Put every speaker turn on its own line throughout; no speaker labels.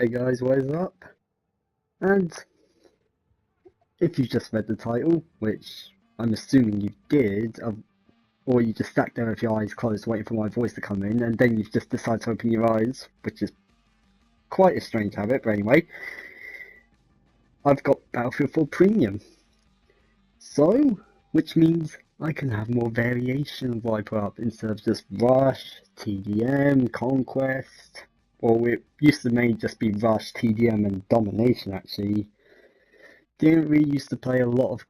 Hey guys, what is up? And if you just read the title, which I'm assuming you did, or you just sat there with your eyes closed waiting for my voice to come in, and then you just decide to open your eyes, which is quite a strange habit, but anyway, I've got Battlefield 4 Premium. So, which means I can have more variation of what I put up instead of just Rush, TDM, Conquest, or it used to mainly just be Rush, TDM, and Domination actually. Didn't really used to play a lot of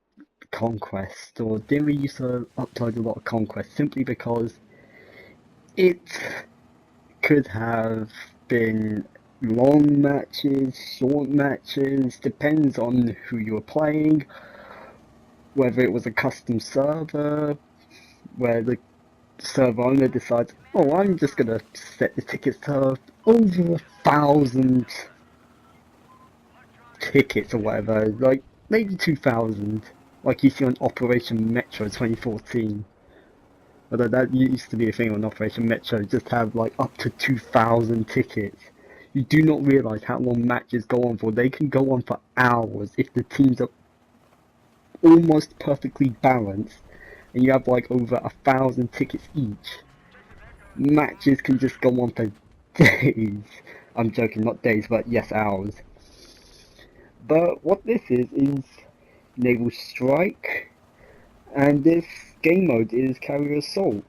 Conquest, or didn't really used to upload a lot of Conquest, simply because it could have been long matches, short matches, depends on who you were playing, whether it was a custom server, where the server owner decides, oh, I'm just gonna set the tickets to over 1,000 tickets or whatever, like maybe 2,000, like you see on Operation Metro 2014. Although that used to be a thing on Operation Metro, just have like up to 2,000 tickets. You do not realise how long matches go on for. They can go on for hours if the teams are almost perfectly balanced and you have like over 1,000 tickets each. Matches can just go on for days. I'm joking, not days, but yes, hours. But what this is Naval Strike, and this game mode is Carrier Assault.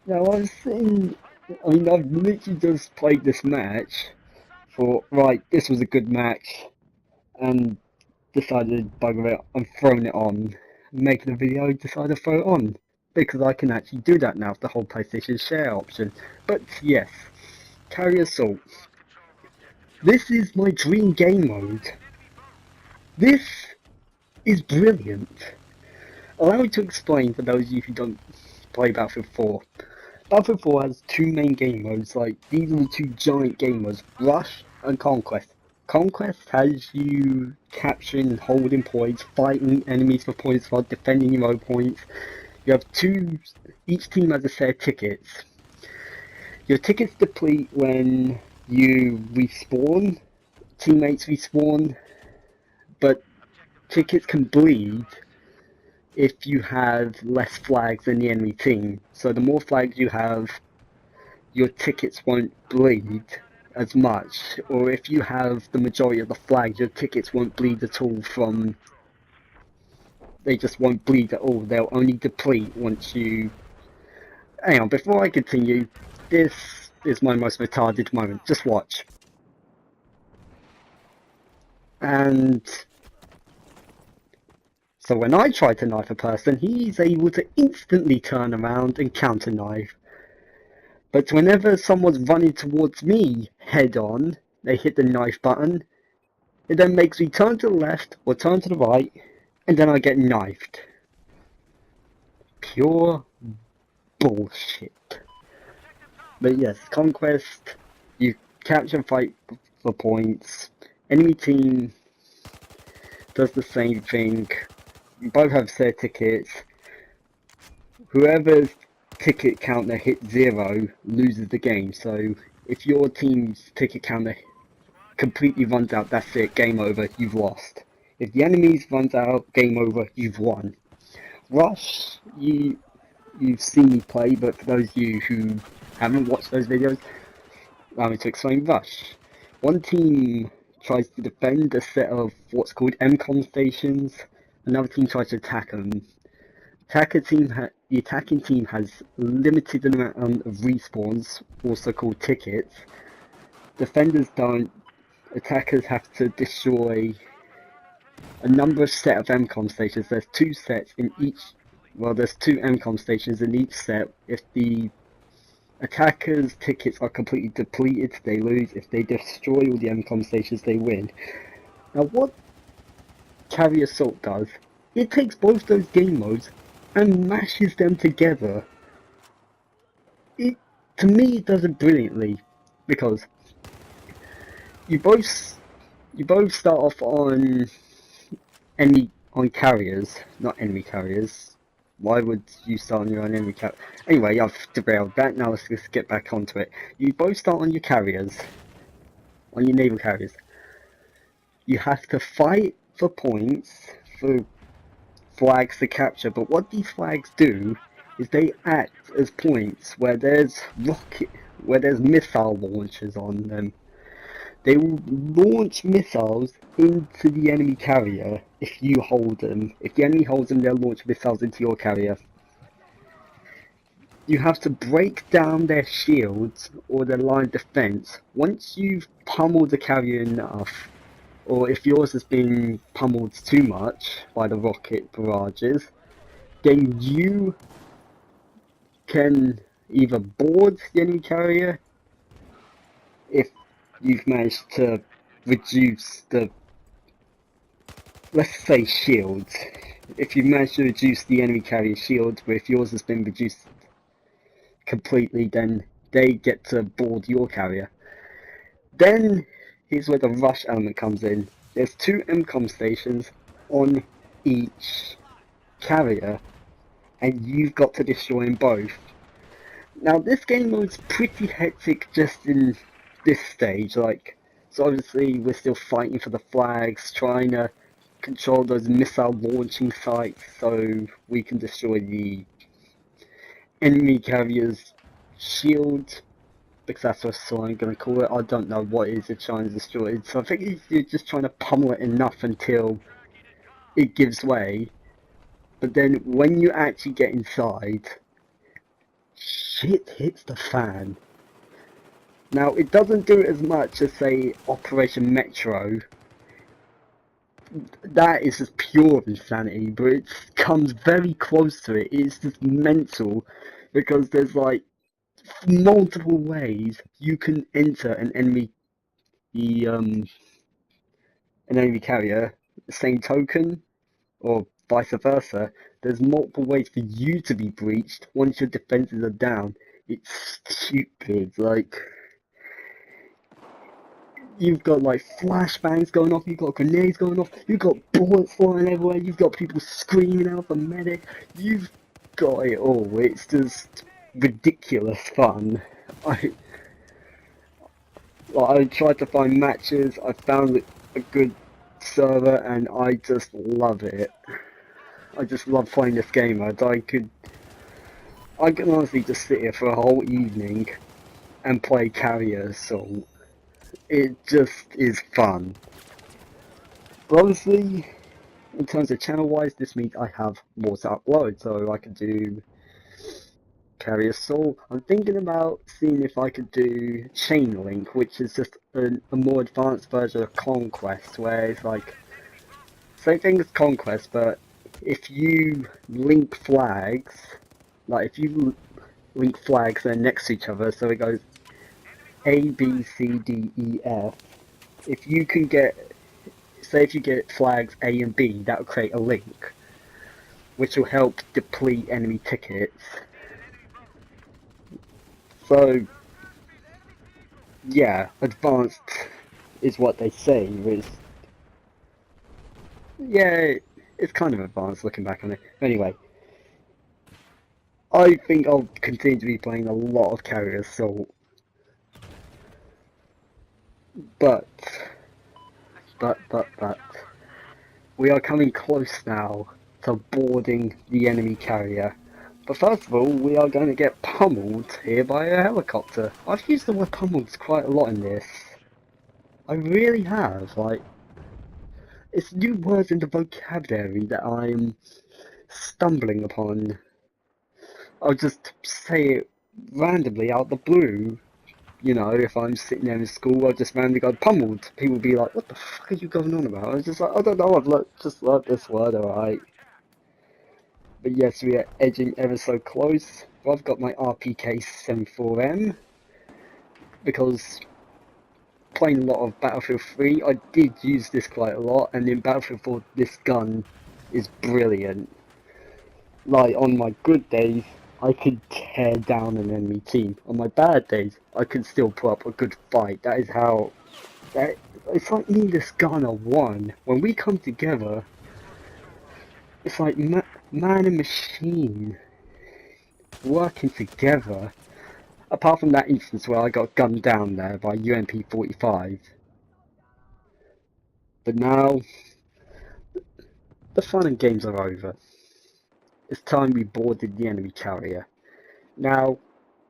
Now I've literally just played this match, thought, right, this was a good match, and decided, bugger it, I'm throwing it on. Making a video, decided to throw it on. Because I can actually do that now with the whole PlayStation Share option. But yes, Carrier Assault. This is my dream game mode. This is brilliant. Allow me to explain for those of you who don't play Battlefield 4. Battlefield 4 has two main game modes, like these are the two giant game modes, Rush and Conquest. Conquest has you capturing and holding points, fighting enemies for points while defending your own points. You have each team has a set of tickets. Your tickets deplete when you respawn, teammates respawn, but tickets can bleed if you have less flags than the enemy team. So the more flags you have, your tickets won't bleed as much. Or if you have the majority of the flags, your tickets won't bleed at all from... They just won't bleed at all. They'll only deplete once you... Hang on, before I continue, this is my most retarded moment. Just watch. And... So when I try to knife a person, he's able to instantly turn around and counter knife. But whenever someone's running towards me head on, they hit the knife button, it then makes me turn to the left or turn to the right, and then I get knifed. Pure bullshit. But yes, Conquest, you capture and fight for points. Enemy team does the same thing. You both have set tickets. Whoever's ticket counter hits 0 loses the game. So if your team's ticket counter completely runs out, that's it, game over, you've lost. If the enemy's runs out, game over, you've won. Rush, you've seen me play, but for those of you who haven't watched those videos, allow me to explain Rush. One team tries to defend a set of what's called MCOM stations, another team tries to attack them. The attacking team has limited amount of respawns, also called tickets. Defenders don't. Attackers have to destroy a number of set of MCOM stations. There's two sets in each. Well, there's two MCOM stations in each set. If the attackers' tickets are completely depleted, they lose. If they destroy all the MCOM stations, they win. Now, what Carrier Assault does, it takes both those game modes and mashes them together. To me, it does it brilliantly, because you both start off on carriers, not enemy carriers. Why would you start on your own enemy carrier? Anyway, I've derailed that. Now let's just get back onto it. You both start on your carriers. on your naval carriers. You have to fight for points, for flags to capture, but what these flags do is they act as points where there's missile launchers on them. They will launch missiles into the enemy carrier if you hold them. If the enemy holds them, they'll launch missiles into your carrier. You have to break down their shields or their line of defense. Once you've pummeled the carrier enough, or if yours has been pummeled too much by the rocket barrages, then you can either board the enemy carrier if you've managed to reduce the, let's say, shields. If you've managed to reduce the enemy carrier shields, but if yours has been reduced completely, then they get to board your carrier. Then here's where the rush element comes in. There's 2 MCOM stations on each carrier, and you've got to destroy them both. Now this game mode's pretty hectic just in this stage, like, so obviously we're still fighting for the flags, trying to control those missile launching sites so we can destroy the enemy carrier's shield, because that's what I'm going to call it. I don't know what it is they're trying to destroy, so I think you're just trying to pummel it enough until it gives way. But then when you actually get inside, shit hits the fan. Now it doesn't do it as much as, say, Operation Metro. That is just pure insanity, but it comes very close to it. It's just mental, because there's like multiple ways you can enter an enemy carrier. Same token, or vice versa, there's multiple ways for you to be breached once your defenses are down. It's stupid. Like, you've got like flashbangs going off, you've got grenades going off, you've got bullets flying everywhere, you've got people screaming out for medic, you've got it all. It's just ridiculous fun. I tried to find matches, I found a good server, and I just love it. I just love playing this game mode. I can honestly just sit here for a whole evening and play Carrier Assault. It just is fun. But obviously, in terms of channel wise, this means I have more to upload, so I can do Carrier Assault. I'm thinking about seeing if I could do Chain Link, which is just a more advanced version of Conquest, where it's like same thing as Conquest, but if you link flags, like if you link flags, they're next to each other, so it goes A, B, C, D, E, F. If you can get, say if you get flags A and B, that will create a link, which will help deplete enemy tickets. So, yeah, advanced is what they say. Yeah, it's kind of advanced looking back on it. Anyway, I think I'll continue to be playing a lot of Carrier Assault. But, we are coming close now to boarding the enemy carrier. But first of all, we are going to get pummeled here by a helicopter. I've used the word pummeled quite a lot in this. I really have, like, it's new words in the vocabulary that I'm stumbling upon. I'll just say it randomly out the blue. You know, if I'm sitting there in school, I'll just randomly go pummeled. People will be like, what the fuck are you going on about? I was just like, I don't know, just learned this word, alright. But yes, we are edging ever so close. Well, I've got my RPK 74M, because playing a lot of Battlefield 3, I did use this quite a lot, and in Battlefield 4, this gun is brilliant. Like, on my good days, I could tear down an enemy team. On my bad days, I could still put up a good fight. That is how... it's like me and this gun are one. When we come together, it's like man and machine working together. Apart from that instance where I got gunned down there by UMP 45. But now, the fun and games are over. It's time we boarded the enemy carrier. Now,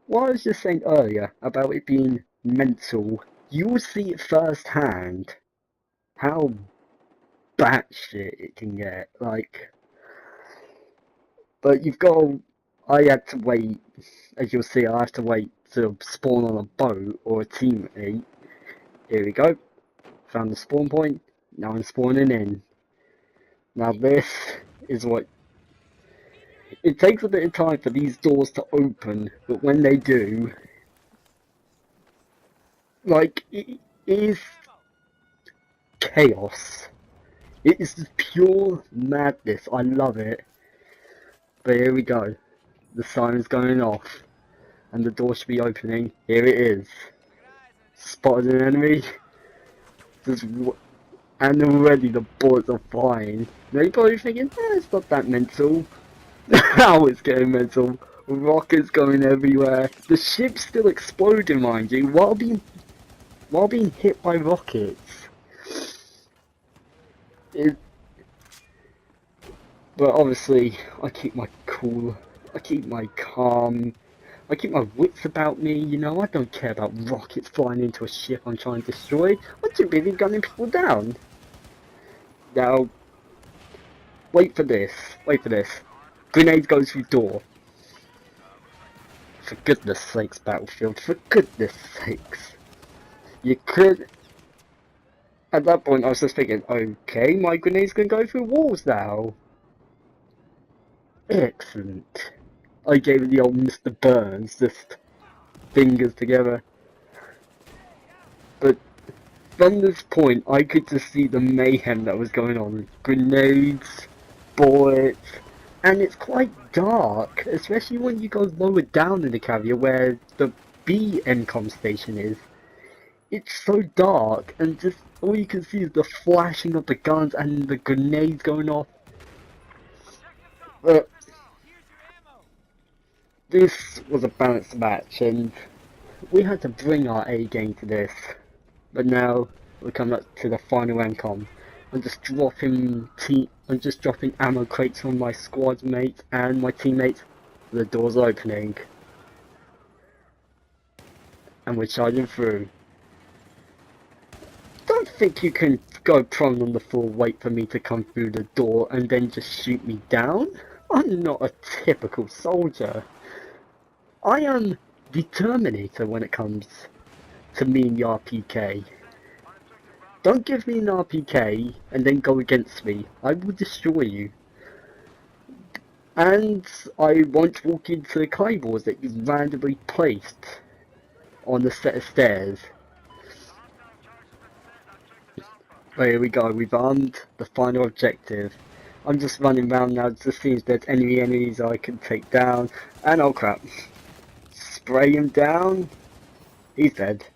what I was just saying earlier about it being mental, you will see it firsthand how batshit it can get. Like, but you've got to, I had to wait, as you'll see, I have to wait to spawn on a boat or a teammate. Here we go. Found the spawn point. Now I'm spawning in. Now this is what... It takes a bit of time for these doors to open, but when they do... Like, it is chaos. It is pure madness. I love it. But here we go. The siren's going off. And the door should be opening. Here it is. Spotted an enemy. Just... And already the bullets are flying. Now you're probably thinking, it's not that mental. Now it's getting mental. Rockets going everywhere. The ship's still exploding, mind you, while being hit by rockets. But obviously, I keep my cool. I keep my calm. I keep my wits about me, you know. I don't care about rockets flying into a ship I'm trying to destroy. I'm too busy gunning people down. Now, wait for this. Wait for this. Grenade goes through door. For goodness sakes, Battlefield. For goodness sakes. You could... At that point, I was just thinking, okay, my grenade's gonna go through walls now. Excellent. I gave it the old Mr. Burns, just fingers together. But from this point, I could just see the mayhem that was going on. Grenades, bullets, and it's quite dark, especially when you go lower down in the carrier where the B MCOM station is. It's so dark, and just all you can see is the flashing of the guns and the grenades going off. But this was a balanced match, and we had to bring our A game to this. But now we're coming up to the final MCOM. I'm just dropping ammo crates on my squad mates and my teammates. The door's opening, and we're charging through. Don't think you can go prone on the floor, wait for me to come through the door and then just shoot me down. I'm not a typical soldier. I am the Terminator when it comes to me and the RPK. Don't give me an RPK and then go against me. I will destroy you. And I won't walk into the claymores that you've randomly placed on the set of stairs. But here we go, we've armed the final objective. I'm just running around now to see if there's any enemies I can take down. And oh crap. Spray him down. He's dead.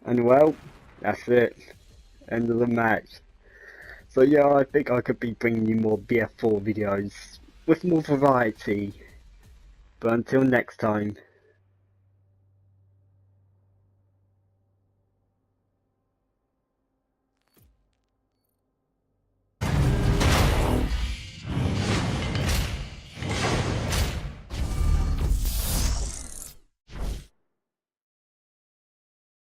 And well, that's it. End of the match. So yeah, I think I could be bringing you more BF4 videos with more variety. But until next time.